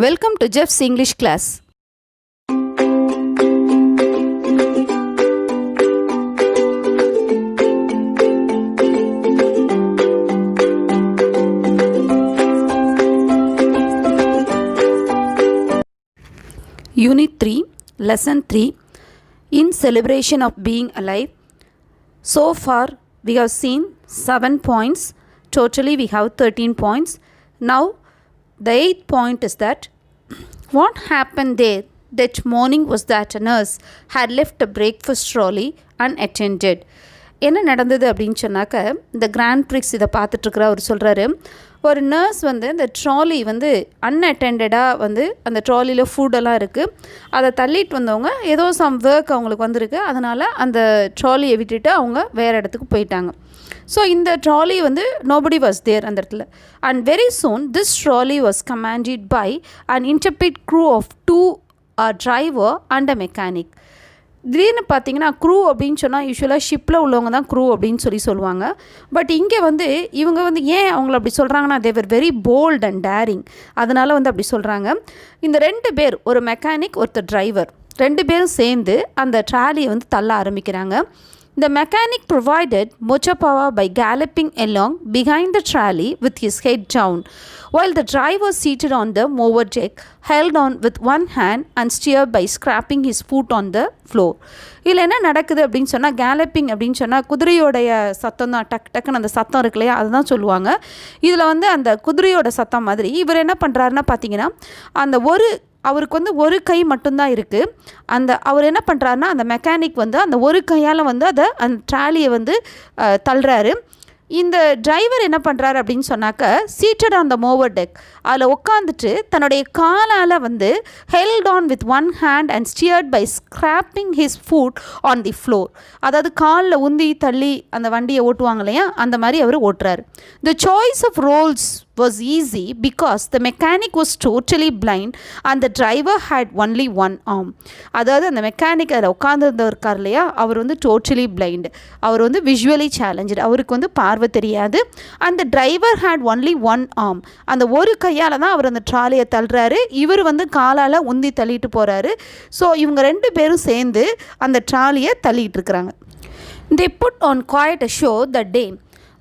Welcome to Jeff's English class. Unit 3, Lesson 3, in celebration of being alive. So far, we have seen 7 points. Totally, we have 13 points. Now, the 8th point is that what happened there that morning was that a nurse had left a breakfast trolley unattended. என்ன நடந்தது அப்படின்னு சொன்னாக்க, இந்த grand prix இதை பார்த்துட்ருக்குற அவர் சொல்கிறாரு, ஒரு nurse வந்து இந்த ட்ராலி வந்து அன்அட்டெண்டடாக வந்து அந்த ட்ராலியில் ஃபுட்டெல்லாம் இருக்குது, அதை தள்ளிட்டு வந்தவங்க ஏதோ சம் ஒர்க் அவங்களுக்கு வந்திருக்கு, அதனால் அந்த ட்ராலியை விட்டுட்டு அவங்க வேறு இடத்துக்கு போயிட்டாங்க. ஸோ இந்த ட்ராலி வந்து நோபடி வாஸ் தேர் அந்த இடத்துல. And very soon this trolley was commanded by an interpret crew of 2 driver and a mechanic. திடீர்னு பார்த்தீங்கன்னா க்ரூ அப்படின்னு சொன்னால் யூஸ்வலாக ஷிப்பில் உள்ளவங்க தான் க்ரூ அப்படின்னு சொல்லுவாங்க. பட் இங்கே வந்து இவங்க வந்து ஏன் அவங்கள அப்படி சொல்கிறாங்கன்னா, தேவர் வெரி போல்ட் அண்ட் டேரிங், அதனால் வந்து அப்படி சொல்கிறாங்க. இந்த 2 பேர், ஒரு மெக்கானிக் ஒருத்தர் டிரைவர், 2 பேரும் சேர்ந்து அந்த ட்ராலியை வந்து தள்ள ஆரம்பிக்கிறாங்க. The mechanic provided much power by galloping along behind the trolley with his head down, while the driver seated on the mower deck held on with one hand and steered by scraping his foot on the floor. இதில் என்ன நடக்குது அப்படின்னு சொன்னால், galloping அப்படின்னு சொன்னால் குதிரையோடைய சத்தம் தான், டக்குன்னு அந்த சத்தம் இருக்கு இல்லையா, அதுதான் சொல்லுவாங்க. இதில் வந்து அந்த குதிரையோட சத்தம் மாதிரி இவர் என்ன பண்ணுறாருன்னா பார்த்தீங்கன்னா, அந்த அவருக்கு வந்து ஒரு கை மட்டும்தான் இருக்குது. அவர் என்ன பண்ணுறாருன்னா, அந்த மெக்கானிக் வந்து அந்த ஒரு கையால் வந்து அந்த ட்ராலியை வந்து தள்ளுறாரு. இந்த டிரைவர் என்ன பண்ணுறாரு அப்படின்னு சொன்னாக்க, seated on the mower deck, அதில் உட்காந்துட்டு தன்னுடைய காலால் வந்து held on with one hand and steered by scraping his foot on the floor. அதாவது காலில் உந்தி தள்ளி அந்த வண்டியை ஓட்டுவாங்க இல்லையா, அந்த மாதிரி அவர் ஓட்டுறாரு. The choice of roles was easy because the mechanic was totally blind and the driver had only one arm. அதாவது அந்த மெக்கானிக் அதில் உட்காந்துருந்தவர் இருக்கார் இல்லையா, அவர் வந்து டோட்டலி பிளைண்ட், அவர் வந்து விஷுவலி சேலஞ்சு, அவருக்கு வந்து பார்வை தெரியாது. அந்த driver had only one arm, அந்த ஒரு கையால் தான் அவர் அந்த ட்ராலியை தள்ளுறாரு, இவர் வந்து காலால் உந்தி தள்ளிட்டு போகிறாரு. ஸோ இவங்க 2 பேரும் சேர்ந்து அந்த ட்ராலியை தள்ளிட்டு இருக்கிறாங்க. They put on quite a show that day.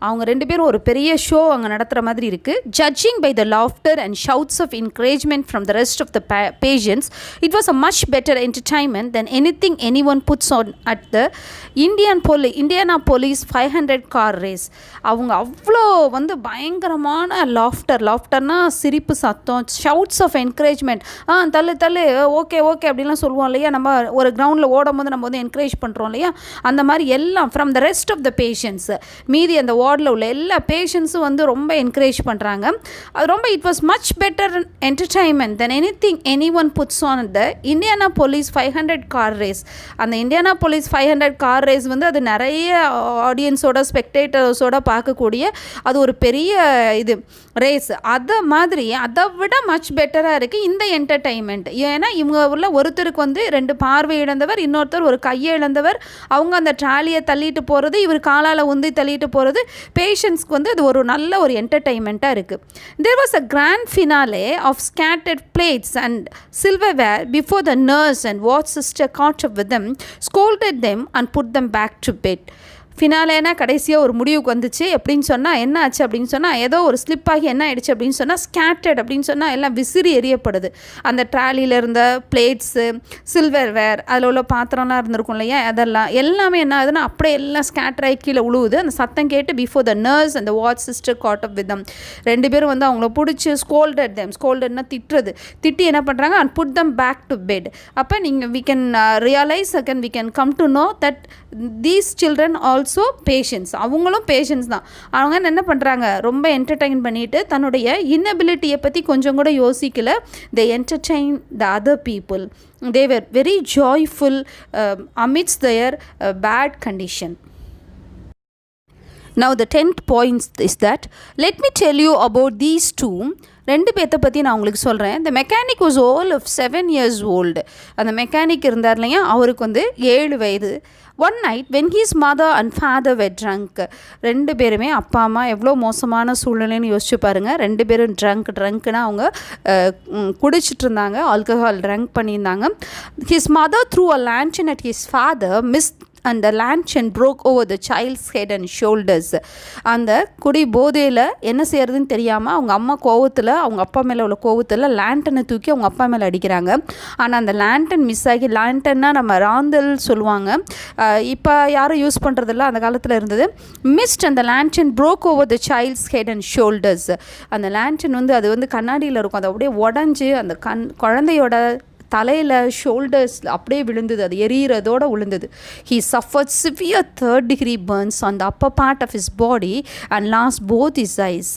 அவங்க 2 பேரும் ஒரு பெரிய ஷோ அங்கே நடத்துகிற மாதிரி இருக்குது. Judging by the laughter and shouts of encouragement from the rest of the patients, it was a much better entertainment then anything any one puts on at the Indianapolis 500 car race. அவங்க அவ்வளோ வந்து பயங்கரமான லாஃப்டர்னா சிரிப்பு சத்தம், shouts of encouragement, தள்ளு okay அப்படின்லாம் சொல்லுவோம் இல்லையா, நம்ம ஒரு கிரவுண்டில் ஓடும் போது நம்ம வந்து என்கரேஜ் பண்ணுறோம் இல்லையா, அந்த மாதிரி எல்லாம் from the rest of the patients, மீதி அந்த வார்டில் உள்ள எல்லா பேஷண்ட்ஸும் வந்து ரொம்ப என்கரேஜ் பண்ணுறாங்க. அது ரொம்ப it was much better entertainment then anything any one puts on the Indianapolis 500 car race. அந்த இண்டியானா போலீஸ் 500 கார் ரேஸ் வந்து அது நிறைய ஆடியன்ஸோட ஸ்பெக்டேட்டர்ஸோட பார்க்கக்கூடிய அது ஒரு பெரிய இது ரேஸ். அதை விட மச் பெட்டராக இருக்குது இந்த என்டர்டைன்மெண்ட். ஏன்னா இவங்க உள்ள ஒருத்தருக்கு வந்து 2 பார்வை இழந்தவர், இன்னொருத்தர் ஒரு கையை இழந்தவர், அவங்க அந்த ட்ராலியை தள்ளிட்டு போகிறது, இவர் காலால் உந்தி தள்ளிட்டு போகிறது, பேஷண்ட்ஸ்க்கு வந்து அது ஒரு நல்ல ஒரு என்டர்டைன்மெண்ட்டாக இருக்குது. There was a grand finale of scattered plates and silverware before the nurse and ward sister caught up with them, scolded them and put them back to bed. ஃபினாலேனா கடைசியாக ஒரு முடிவுக்கு வந்துச்சு. எப்படின்னு சொன்னால் என்ன ஆச்சு அப்படின்னு சொன்னால், ஏதோ ஒரு ஸ்லிப் ஆகி என்ன ஆகிடுச்சு அப்படின்னு சொன்னால், ஸ்கேட்டர்ட் அப்படின்னு சொன்னால் எல்லாம் விசிறி எறியப்படுது. அந்த ட்ராலியில் இருந்த பிளேட்ஸு, சில்வர் வேர், அதில் உள்ள பாத்திரம்லாம் இருந்திருக்கும் இல்லையா, அதெல்லாம் எல்லாமே என்ன ஆகுதுன்னா அப்படியே எல்லாம் ஸ்கேட்டர் ஆகி கீழே உழுவுது. அந்த சத்தம் கேட்டு பிஃபோர் த நர்ஸ் அந்த ward sister caught up with them, 2 பேரும் வந்து அவங்கள பிடிச்சி ஸ்கோல்டட்னா திட்டி என்ன பண்ணுறாங்க, and put them back to bed. அப்போ நீங்கள் we can realise again, we can come to know that these children also patients, அவங்களும் பேஷன்ஸ் தான். அவங்க என்ன பண்ணுறாங்க, ரொம்ப என்டர்டெயின் பண்ணிவிட்டு தன்னுடைய இன்னபிலிட்டியை பற்றி கொஞ்சம் கூட யோசிக்கல. They entertain the other people. They were very joyful amidst their bad condition. Now the 10th point is that let me tell you about these 2 2 பேர்த்த பற்றி நான் உங்களுக்கு சொல்கிறேன். The mechanic was all of 7 years old. அந்த mechanic இருந்தார் இல்லையா, அவருக்கு வந்து 7 வயது. One night when his mother and father were drunk, 2 பேருமே அப்பா அம்மா எவ்வளோ மோசமான சூழ்நிலைன்னு யோசிச்சு பாருங்கள். 2 பேரும் ட்ரங்க்னா அவங்க குடிச்சிட்டு இருந்தாங்க, ஆல்கஹால் ட்ரங்க் பண்ணியிருந்தாங்க. His mother threw a lantern at his father, missed and the lantern broke over the child's head and shoulders. அந்த குடி போதையில் என்ன செய்யறதுன்னு தெரியாமல் அவங்க அம்மா கோவத்தில், அவங்க அப்பா மேலே உள்ள கோவத்தில் லேண்டனை தூக்கி அவங்க அப்பா மேலே அடிக்கிறாங்க. ஆனால் அந்த லேண்டன் மிஸ் ஆகி, லேண்டன்னா நம்ம ராந்தல் சொல்லுவாங்க, இப்போ யாரும் யூஸ் பண்ணுறதில்ல, அந்த காலத்தில் இருந்தது. மிஸ்ட் அந்த lantern broke over the child's head and shoulders. அந்த லேண்டன் வந்து அது வந்து கண்ணாடியில் இருக்கும், அது அப்படியே உடஞ்சி அந்த குழந்தையோட தலையில் ஷோல்டர்ஸ் அப்படியே விழுந்தது, அது எரியறதோடு விழுந்தது. He suffered severe 3rd degree burns on the upper part of his body and lost both his eyes.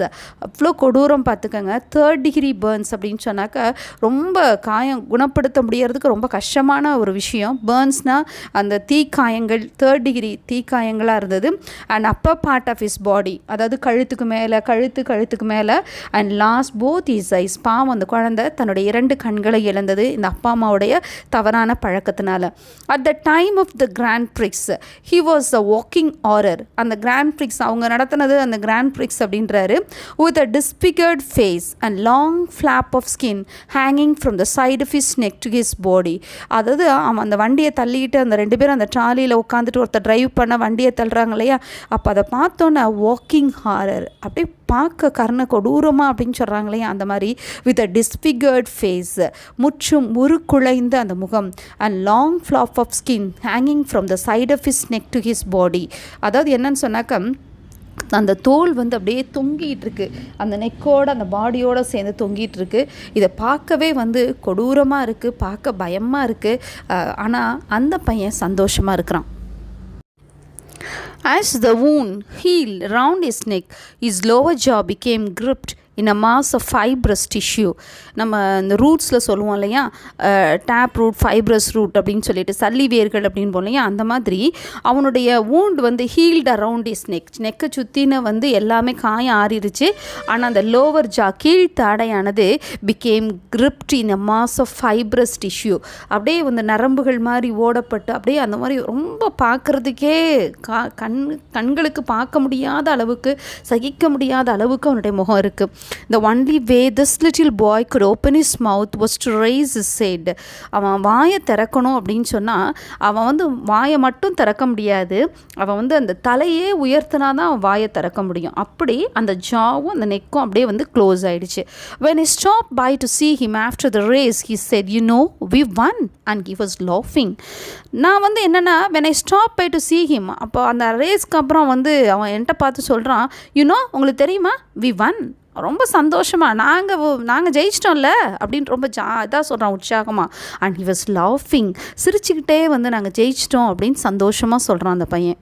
அவ்வளோ கொடூரம் பார்த்துக்கங்க. 3rd degree burns அப்படின்னு சொன்னாக்க ரொம்ப காயம் குணப்படுத்த முடியறதுக்கு ரொம்ப கஷ்டமான ஒரு விஷயம். பேர்ன்ஸ்னால் அந்த தீக்காயங்கள், 3rd degree தீக்காயங்களாக இருந்தது. And upper part of his body, அதாவது கழுத்துக்கு மேலே and lost both his eyes. பாவம், அந்த குழந்தை தன்னுடைய 2 கண்களை இழந்தது இந்த அப்பா அம்மாவுடைய தவறான பழக்கத்தினால. At the time of the grand prix he was a walking horror. அந்த கிராண்ட் பிரிக்ஸ் அவங்க நடத்தினது அந்த கிராண்ட் பிரிக்ஸ் அப்படின்றாரு. With a disfigured face and long flap of skin hanging from the side of his neck to his body. அதாவது அவன் அந்த வண்டியை தள்ளிட்டு, அந்த 2 பேரும் அந்த ட்ராலியில் உட்காந்துட்டு ஒருத்தர் ட்ரைவ் பண்ண வண்டியை தள்ளுறாங்க இல்லையா, அப்போ அதை பார்த்தோன்னே வாக்கிங் ஹாரர், அப்படியே பார்க்க கர்ண கொடூரமாக அப்படின்னு சொல்கிறாங்க இல்லையா, அந்த மாதிரி வித் அ டிஸ்பிகர்ட் ஃபேஸ், முற்றும் உருக்குலைந்த அந்த முகம், and long flap of skin hanging from the side of his neck to his body. அதாவது என்னன்னு சொன்னாக்க அந்த தோல் வந்து அப்படியே தொங்கிட்டு இருக்கு, அந்த நெக்கோட அந்த பாடியோடு சேர்ந்து தொங்கிட்டு இருக்கு. இதை பார்க்கவே வந்து கொடூரமாக இருக்குது, பார்க்க பயமாக இருக்குது. ஆனால் அந்த பையன் சந்தோஷமாக இருக்கிறான். As the wound healed round his neck, his lower jaw became gripped in a mass of fibrous tissue. நம்ம இந்த ரூட்ஸில் சொல்லுவோம் இல்லையா, டேப் ரூட், ஃபைப்ரஸ் ரூட் அப்படின்னு சொல்லிட்டு, சல்லி வேர்கள் அப்படின்னு போல் இல்லையா, அந்த மாதிரி அவனுடைய வூண்ட் வந்து ஹீல்டு அரவுண்ட் இஸ் நெக்கை சுற்றின வந்து எல்லாமே காயம் ஆறிடுச்சு. ஆனால் அந்த லோவர் ஜா, கீழ்த்தாடையானது became gripped in a mass of fibrous tissue. அப்படியே வந்து நரம்புகள் மாதிரி ஓடப்பட்டு அப்படியே அந்த மாதிரி ரொம்ப பார்க்குறதுக்கே கண்களுக்கு பார்க்க முடியாத அளவுக்கு, சகிக்க முடியாத அளவுக்கு அவனுடைய முகம் இருக்குது. The only way this little boy could open his mouth was to raise his head. அவன் வாயை திறக்கணும் அப்படின்னு சொன்னால் அவன் வந்து வாயை மட்டும் திறக்க முடியாது, அவன் வந்து அந்த தலையே உயர்த்தினா தான் அவன் வாயை திறக்க முடியும். அப்படி அந்த ஜாவும் அந்த நெக்கும் அப்படியே வந்து க்ளோஸ் ஆகிடுச்சு. When he stopped by to see him after the race, he said, "You know, we won." And he was laughing. நான் வந்து என்னென்னா, when I stopped by to see him, அப்போ அந்த ரேஸ்க்கு அப்புறம் வந்து அவன் என்கிட்ட பார்த்து சொல்கிறான், "You know, உங்களுக்கு தெரியுமா, we won." ரொம்ப சந்தோஷமாக, நாங்கள் ஜெயிச்சிட்டோம்ல அப்படின்னு ரொம்ப இதாக சொல்கிறான், உற்சாகமாக. அண்ட் ஹி வாஸ் லாஃபிங், சிரிச்சுக்கிட்டே வந்து நாங்கள் ஜெயிச்சிட்டோம் அப்படின்னு சந்தோஷமாக சொல்கிறான் அந்த பையன்.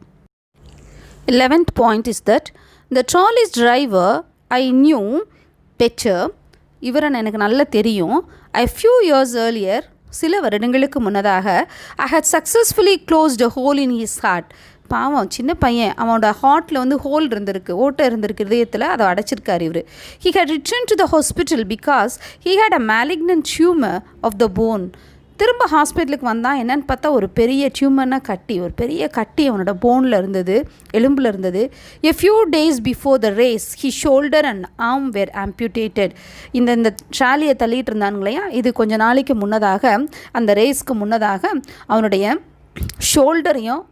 11th point is that the trolley's driver I knew better. இவரை எனக்கு நல்லா தெரியும். A few years earlier, சில வருடங்களுக்கு முன்னதாக, I had successfully closed a hole in his heart. பாவம் சின்ன பையன், அவனோட ஹார்ட்டில் வந்து ஹோல் இருந்திருக்கு, ஓட்டை இருந்திருக்கு இதயத்தில், அதை அடைச்சிருக்காரு இவர். He had returned to the hospital because he had a malignant tumor of the bone. திரும்ப ஹாஸ்பிட்டலுக்கு வந்தால் என்னென்னு பார்த்தா ஒரு பெரிய டியூமர்னா ஒரு பெரிய கட்டி அவனோட போனில் இருந்தது, எலும்பில் இருந்தது. A few days before the race, his shoulder and arm were amputated. இந்த ட்ராலியை தள்ளிட்டு இருந்தானுங்களையா, இது கொஞ்ச நாளைக்கு முன்னதாக, அந்த ரேஸ்க்கு முன்னதாக அவனுடைய ஷோல்டரையும்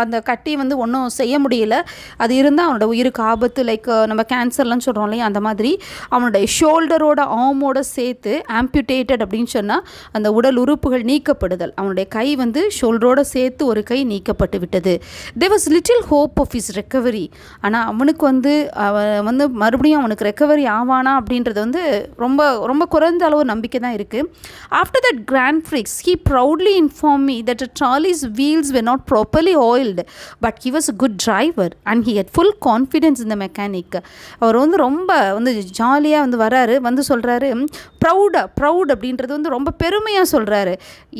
அந்த கட்டி வந்து ஒன்றும் செய்ய முடியல, அது இருந்தால் அவனோட உயிருக்கு ஆபத்து. லைக் நம்ம கேன்சர்லாம் சொல்கிறோம் இல்லையா, அந்த மாதிரி அவனுடைய ஷோல்டரோட ஆர்மோட சேர்த்து ஆம்பியூட்டேட்டட் அப்படின்னு சொன்னால் அந்த உடல் உறுப்புகள் நீக்கப்படுதல். அவனுடைய கை வந்து ஷோல்டரோட சேர்த்து ஒரு கை நீக்கப்பட்டு விட்டது. There was little hope of his recovery. ஆனால் அவனுக்கு வந்து அவன் வந்து மறுபடியும் அவனுக்கு ரெக்கவரி ஆவானா அப்படின்றது வந்து ரொம்ப ரொம்ப குறைந்த அளவு நம்பிக்கை தான் இருக்குது. After that Grand Prix, he proudly informed me that the trolley's wheels were not properly oiled, but he was a good driver and he had full confidence in the mechanic. அவர் வந்து ரொம்ப வந்து ஜாலியாக வந்து வராரு, வந்து சொல்கிறாரு ப்ரௌட் அப்படின்றது வந்து ரொம்ப பெருமையாக சொல்கிறாரு.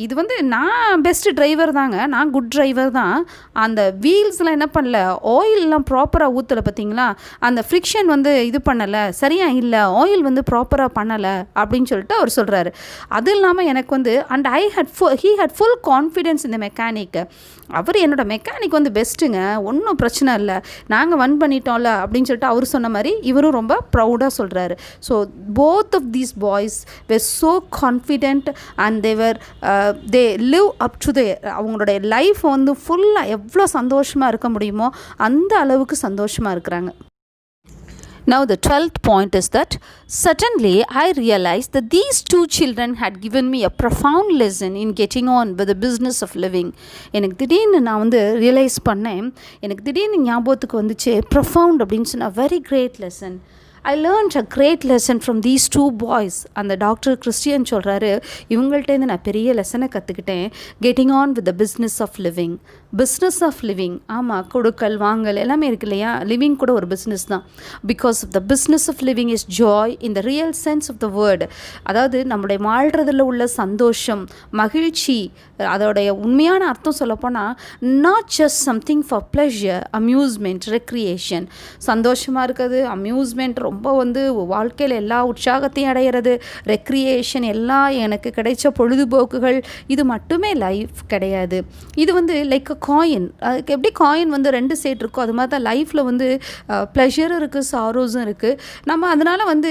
இது வந்து நான் பெஸ்ட் டிரைவர் தாங்க, நான் குட் டிரைவர் தான். அந்த வீல்ஸ்லாம் என்ன பண்ணல, ஆயிலெலாம் ப்ராப்பராக ஊற்றலை பார்த்தீங்களா, அந்த ஃப்ரிக்ஷன் வந்து இது பண்ணலை, சரியாக இல்லை, ஆயில் வந்து ப்ராப்பராக பண்ணலை அப்படின்னு சொல்லிட்டு அவர் சொல்கிறாரு. அது இல்லாமல் எனக்கு வந்து and he had full confidence இந்த மெக்கானிக். அவர் என்னோட மெக்கானிக் வந்து பெஸ்ட்டுங்க, ஒன்றும் பிரச்சனை இல்லை, நாங்கள் வன் பண்ணிட்டோம்ல அப்படின்னு சொல்லிட்டு அவர் சொன்ன மாதிரி இவரும் ரொம்ப ப்ரௌடாக சொல்கிறாரு. So both of these boys were so confident and they live up to அவங்களுடைய லைஃப் வந்து ஃபுல்லாக எவ்வளோ சந்தோஷமாக இருக்க முடியுமோ அந்த அளவுக்கு சந்தோஷமாக இருக்கிறாங்க. Now the 12th point is that suddenly I realized that these two children had given me a profound lesson in getting on with the business of living. எனக்கு திடீர்னு நான் வந்து ரியலைஸ் பண்ணேன், எனக்கு திடீர்னு ஞாபகத்துக்கு வந்துச்சு profound அப்படின்னு சொன்னால் very great lesson. I learned a great lesson from these two boys. அந்த டாக்டர் கிறிஸ்டியன் சொல்கிறாரு, இவங்கள்ட்டேருந்து நான் பெரிய லெசனை கற்றுக்கிட்டேன். Getting on with the business of living. Business of living, ஆமாம், கொடுக்கல் வாங்கல் எல்லாமே இருக்கு இல்லையா, லிவிங் கூட ஒரு பிஸ்னஸ் தான். Because of the business of living is joy in the real sense of the word. அதாவது நம்முடைய வாழ்கிறதுல உள்ள சந்தோஷம், மகிழ்ச்சி, அதோடைய உண்மையான அர்த்தம் சொல்லப்போனால் not just something for pleasure, amusement, recreation. சந்தோஷமாக இருக்கிறது, அம்யூஸ்மெண்ட், ரொம்ப வந்து வாழ்க்கையில் எல்லா உற்சாகத்தையும் அடையிறது, ரெக்ரியேஷன், எல்லாம் எனக்கு கிடைச்ச பொழுதுபோக்குகள், இது மட்டுமே லைஃப் கிடையாது. இது வந்து லைக் அ காயின். அதுக்கு எப்படி காயின் வந்து ரெண்டு சைட் இருக்கோ அது மாதிரி தான் லைஃப்பில் வந்து ப்ளஷரும் இருக்குது, சாரோஸும் இருக்குது. நம்ம அதனால் வந்து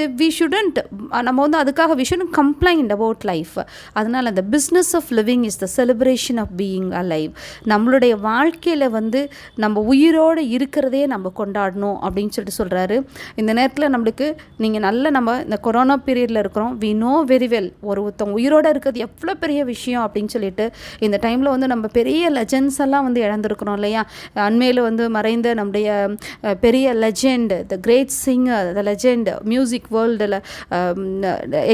நம்ம வந்து அதுக்காக we shouldn't complaint about life. அதனால் அந்த business of living is the celebration of being alive. நம்மளுடைய வாழ்க்கையில் வந்து நம்ம உயிரோடு இருக்கிறதே நம்ம கொண்டாடணும் அப்படின்னு சொல்லிட்டு சொல்கிறாரு. இந்த நேரத்தில் நம்மளுக்கு நீங்கள் நம்ம இந்த கொரோனா பீரியடில் இருக்கிறோம், வி நோ வெரி வெல் ஒருத்தவங்க உயிரோடு இருக்கிறது எவ்வளோ பெரிய விஷயம் அப்படின்னு சொல்லிட்டு. இந்த டைமில் வந்து நம்ம பெரிய லெஜெண்ட்ஸ் எல்லாம் வந்து இழந்திருக்கிறோம் இல்லையா. அண்மையில் வந்து மறைந்த நம்முடைய பெரிய legend, the great singer, the legend music வேர்ல்டில்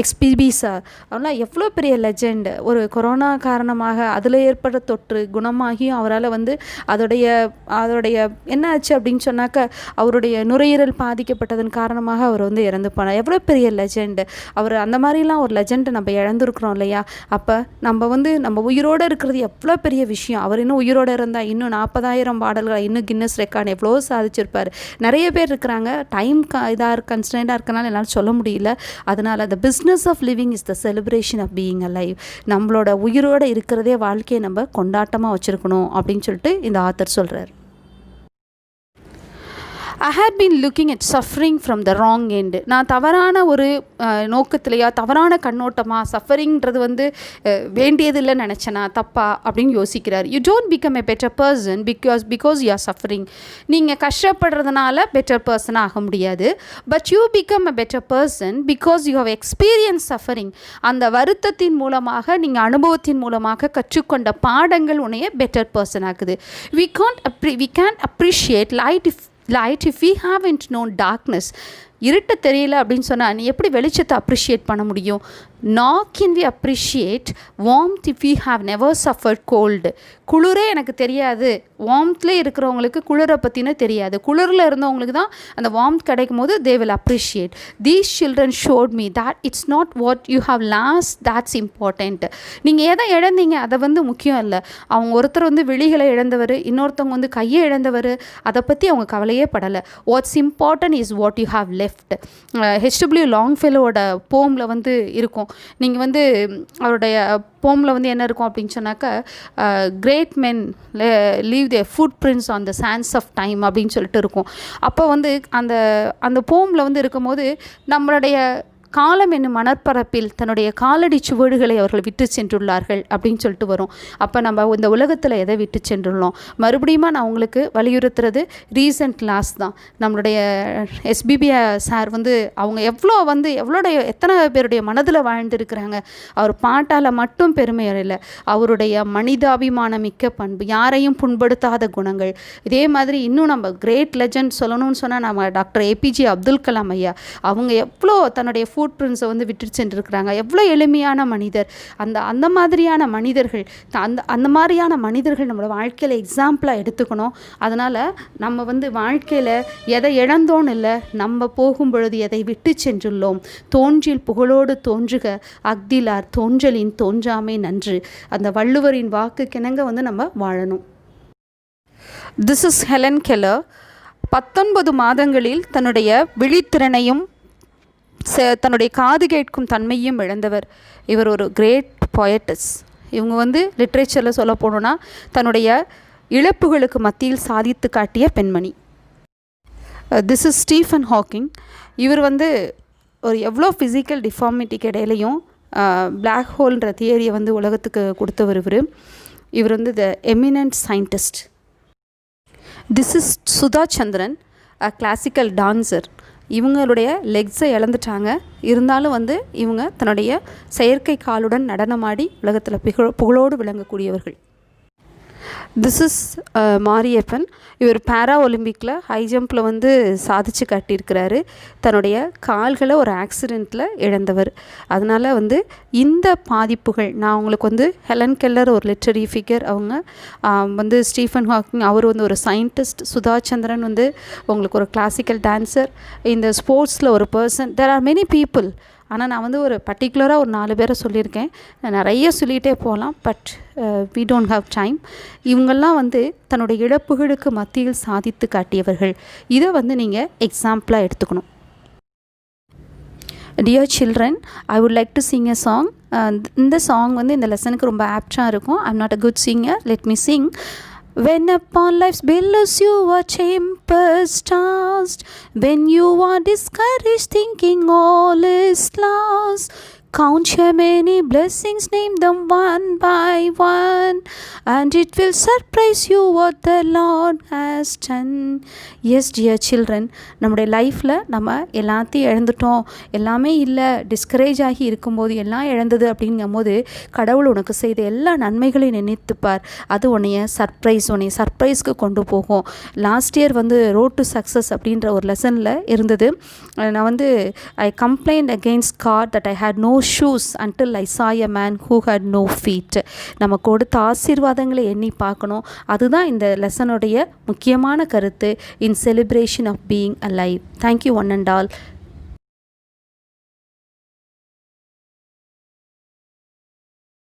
எஸ்பிபி சார், அவெல்லாம் எவ்வளோ பெரிய லெஜெண்ட். ஒரு கொரோனா காரணமாக அதில் ஏற்பட்ட தொற்று குணமாகியும் அவரால் வந்து அதோடைய என்ன ஆச்சு அப்படின்னு சொன்னாக்க, அவருடைய நுரையீரல் பாதிக்கப்பட்டதன் காரணமாக அவர் வந்து இறந்து போனார். எவ்வளோ பெரிய லெஜெண்ட் அவர். அந்த மாதிரிலாம் ஒரு லெஜெண்டை நம்ம இழந்திருக்கிறோம் இல்லையா. அப்போ நம்ம உயிரோடு இருக்கிறது எவ்வளோ பெரிய விஷயம். அவர் இன்னும் உயிரோடு இருந்தால் இன்னும் 40,000 பாடல்கள், இன்னும் கின்னஸ் ரெக்கார்டு எவ்வளோ சாதிச்சிருப்பார். நிறைய பேர் இருக்கிறாங்க, டைம் கன்ஸ்டன்டாக இருக்கனால என்னால் சொல்ல முடியல. அதனால் the business of living is the celebration of being alive. நம்மளோட உயிரோடு இருக்கிறதே வாழ்க்கையை நம்ம கொண்டாட்டமாக வச்சுருக்கணும் அப்படின்னு சொல்லிட்டு இந்த ஆத்தர் சொல்கிறார். I had been looking at suffering from the wrong end. நான் தவறான ஒரு நோக்கத்திலையா, தவறான கண்ணோட்டமாக சஃபரிங்கிறது வந்து வேண்டியதில்லைன்னு நினச்சேனா, தப்பா அப்படின்னு யோசிக்கிறார். You don't become a better person because you are suffering. நீங்கள் கஷ்டப்படுறதுனால பெட்டர் பர்சனாக ஆக முடியாது. But you become a better person because you have experience suffering. அந்த வருத்தத்தின் மூலமாக, நீங்கள் அனுபவத்தின் மூலமாக கற்றுக்கொண்ட பாடங்கள் உன்னைய பெட்டர் பர்சன் ஆக்குது. We can't appreciate light if we haven't known darkness. இருட்ட தெரியல அப்படின்னு சொன்னால் நீ எப்படி வெளிச்சத்தை அப்ரிஷியேட் பண்ண முடியும்? nor can we appreciate warmth if we have never suffered cold. குளிரே எனக்கு தெரியாது, வார்ம்த்தில் இருக்கிறவங்களுக்கு குளிரை பற்றின தெரியாது. குளிரில் இருந்தவங்களுக்கு தான் அந்த வார்ம்த் கிடைக்கும் போது they will appreciate. These children showed me that it's not what you have lost that's important. நீங்கள் எதை இழந்தீங்க அதை வந்து முக்கியம் இல்லை. அவங்க ஒருத்தர் வந்து விழிகளை இழந்தவர், இன்னொருத்தவங்க வந்து கையை இழந்தவர், அதை பற்றி அவங்க கவலையே படலை. What's important is what you have left. HW லாங்ஃபெல்லோட போமில் வந்து இருக்கும். நீங்கள் வந்து அவருடைய போமில் வந்து என்ன இருக்கும் அப்படின்னு சொன்னாக்கா, great men leave their footprints on the sands of time அப்படின்னு சொல்லிட்டு இருக்கும். அப்போ வந்து அந்த போமில் வந்து இருக்கும்போது நம்மளுடைய காலம் என்னும் மணற்பரப்பில் தன்னுடைய காலடி சுவடுகளை அவர்கள் விட்டு சென்றுள்ளார்கள் அப்படின்னு சொல்லிட்டு வரும். அப்போ நம்ம இந்த உலகத்தில் எதை விட்டு சென்றுள்ளோம்? மறுபடியும் நான் உங்களுக்கு வலியுறுத்துறது ரீசன்ட் லாஸ் தான். நம்மளுடைய எஸ்பிபி சார் வந்து அவங்க எத்தனை பேருடைய மனதில் வாழ்ந்துருக்கிறாங்க. அவர் பாட்டால் மட்டும் பெருமை இல்லை, அவருடைய மனிதாபிமான மிக்க பண்பு, யாரையும் புண்படுத்தாத குணங்கள். இதே மாதிரி இன்னும் நம்ம கிரேட் லெஜண்ட் சொல்லணும்னு சொன்னால் நம்ம டாக்டர் ஏபிஜே அப்துல் கலாம் ஐயா, அவங்க எவ்வளோ தன்னுடைய ஃபுட் ஃபுட் பிரிண்ட்ஸை வந்து விட்டு சென்றிருக்கிறாங்க. எவ்வளோ எளிமையான மனிதர். அந்த மாதிரியான மனிதர்கள் அந்த மாதிரியான மனிதர்கள் நம்மளோட வாழ்க்கையில் எக்ஸாம்பிளாக எடுத்துக்கணும். அதனால் நம்ம வந்து வாழ்க்கையில் எதை இழந்தோன்னு இல்லை, நம்ம போகும் பொழுது எதை விட்டு சென்றுள்ளோம். தோன்றில் புகழோடு தோன்றுக அக்திலார் தோன்றலின் தோன்றாமை நன்று. அந்த வள்ளுவரின் வாக்குக்கிணங்க வந்து நம்ம வாழணும். This is Helen Keller. 19 மாதங்களில் தன்னுடைய விழித்திறனையும் தன்னுடைய காது கேட்கும் தன்மையும் இழந்தவர். இவர் ஒரு கிரேட் பொயட்டஸ். இவங்க வந்து லிட்ரேச்சரில் சொல்ல போனோன்னா தன்னுடைய இழப்புகளுக்கு மத்தியில் சாதித்து காட்டிய பெண்மணி. This is Stephen Hawking. இவர் வந்து ஒரு எவ்வளோ ஃபிசிக்கல் டிஃபார்மிட்டிக்கு இடையிலையும் பிளாக் ஹோல்ன்ற தியரியை வந்து உலகத்துக்கு கொடுத்தவர் இவர் வந்து the eminent scientist. This is Sudha Chandran, a classical dancer. இவங்களுடைய லெக்ஸை இழந்துட்டாங்க, இருந்தாலும் வந்து இவங்க தன்னுடைய செயற்கை காலுடன் நடனமாடி உலகத்தில் புகழோடு விளங்கக்கூடியவர்கள். This is Mariyappan. இவர் பேரா ஒலிம்பிக்கில் ஹை ஜம்பில் வந்து சாதித்து காட்டியிருக்கிறாரு. தன்னுடைய கால்களை ஒரு ஆக்சிடெண்ட்டில் இழந்தவர். அதனால் வந்து இந்த பாதிப்புகள் நான் உங்களுக்கு வந்து ஹெலன் கெல்லர் ஒரு லிட்ரரி ஃபிகர், அவங்க வந்து ஸ்டீஃபன் ஹாக்கிங் அவர் வந்து ஒரு சயின்டிஸ்ட், சுதா சந்திரன் வந்து உங்களுக்கு ஒரு கிளாசிக்கல் டான்சர், இந்த ஸ்போர்ட்ஸில் ஒரு person. There are many people. ஆனால் நான் வந்து ஒரு பர்டிகுலராக ஒரு 4 பேரை சொல்லியிருக்கேன். நிறைய சொல்லிகிட்டே போகலாம், but we don't have time. இவங்கெல்லாம் வந்து தன்னுடைய இழப்புகளுக்கு மத்தியில் சாதித்து காட்டியவர்கள். இதை வந்து நீங்கள் எக்ஸாம்பிளாக எடுத்துக்கணும். Dear children, I would like to sing a song. இந்த சாங் வந்து இந்த லெசனுக்கு ரொம்ப ஆப்டாக இருக்கும். I'm not a good singer. Let me sing. When upon life's billows you are tempest-tossed, when you are discouraged thinking all is lost, count your many blessings, name them one by one, and it will surprise you what the Lord has done. Yes, dear children, நம்முடைய லைஃப்பில் நம்ம எல்லாத்தையும் இழந்துட்டோம், எல்லாமே இல்லை, discourage ஆகி இருக்கும்போது எல்லாம் இழந்தது அப்படிங்கும்போது கடவுள் உனக்கு செய்த எல்லா நன்மைகளையும் நினைத்துப்பார். அது உன்னைய சர்ப்ரைஸ்க்கு கொண்டு போகும். லாஸ்ட் இயர் வந்து ரோட் டு சக்ஸஸ் அப்படின்ற ஒரு லெசனில் இருந்தது. நான் வந்து I complained against God that I had no shoes until I saw a man who had no feet. நம்ம கொடுத்த ஆசீர்வாதங்களை எண்ணி பார்க்கணும். அதுதான் இந்த லெசனுடைய முக்கியமான கருத்து. In celebration of being alive. Thank you one and all.